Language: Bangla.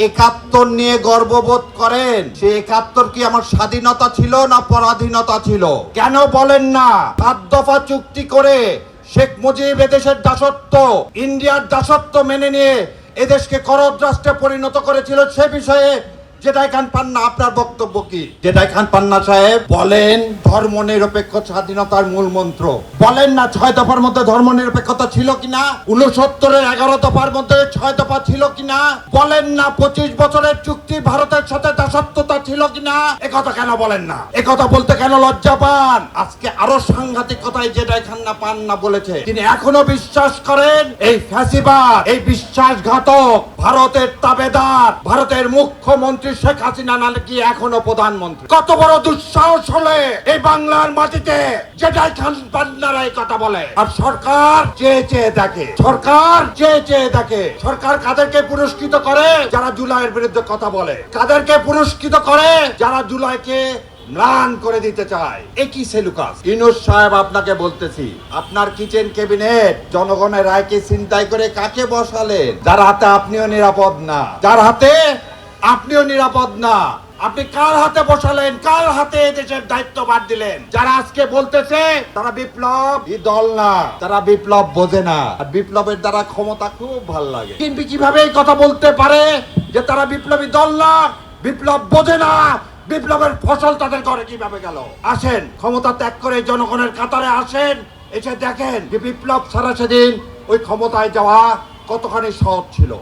একাত্তর নিয়ে গর্ববোধ করেন, সে একাত্তর কি আমার স্বাধীনতা ছিল না পরাধীনতা ছিল? কেন বলেন না ৭ দফা চুক্তি করে শেখ মুজিব এদেশের দাসত্ব, ইন্ডিয়ার দাসত্ব মেনে নিয়ে এদেশকে করদ রাষ্ট্রে পরিণত করেছিল? সে বিষয়ে জেদাই খান পান্না আপনার বক্তব্য কি? জেদাই খান পান্না সাহেব বলেন ধর্ম নিরপেক্ষ স্বাধীনতার মূল মন্ত্র। বলেন না ৬ দফার মধ্যে ধর্ম নিরপেক্ষতা ছিল কিনা? ৬৯-এর ১১ দফার মধ্যে ৬ দফা ছিল কিনা? বলেন না ২৫ বছরের চুক্তি ভারতের সাথে দাসত্বতা ছিল কিনা? একথা কেন বলেন না? একথা বলতে কেন লজ্জা পান? আজকে আরো সাংঘাতিক কথাই জেদাই খান পান্না বলেছে, তিনি এখনো বিশ্বাস করেন এই ফ্যাসিবাদ, এই বিশ্বাসঘাতক ভারতের তাবেদার, ভারতের মুখ্যমন্ত্রী শেখ হাসিনা নাকি এখনো প্রধানমন্ত্রী। কত বড় দুঃসাহস হলে এই বাংলার মাটিতে জেদাই খান পান্নারা এই কথা বলে? আর সরকার চেয়ে চেয়ে দেখে, সরকার চেয়ে চেয়ে দেখে। সরকার কাদেরকে পুরস্কৃত করে? যারা জুলাইয়ের বিরুদ্ধে কথা বলে। কাদেরকে পুরস্কৃত করে? যারা জুলাইকে ম্লান করে দিতে চায়। একই সেলুকাস। ইউনূস সাহেব আপনাকে বলতেছি, আপনার কিচেন ক্যাবিনেট জনগণের রায়কে চিন্তাই করে কাকে বসালেন? যার হাতে আপনিও নিরাপদ না, যার হাতে আপনিও নিরাপদ না। আপনি কার হাতে বসালেন? কার হাতে দেশের দায়িত্ব বাদ দিলেন? যারা আজকে বলতেছে তারা বিপ্লব দল না, তারা বিপ্লব বোঝে না। আর বিপ্লবের দ্বারা ক্ষমতা খুব ভাল লাগে। কিন্তু কিভাবে এই কথা বলতে পারে যে তারা বিপ্লবী দল না, বিপ্লব বোঝে না? বিপ্লবের ফসল তাদের ঘরে কিভাবে গেল? আসেন, ক্ষমতা ত্যাগ করে জনগণের কাতারে আসেন, এসে দেখেন যে বিপ্লব ছাড়া সেদিন ওই ক্ষমতায় যাওয়া কতখানি সহজ ছিল।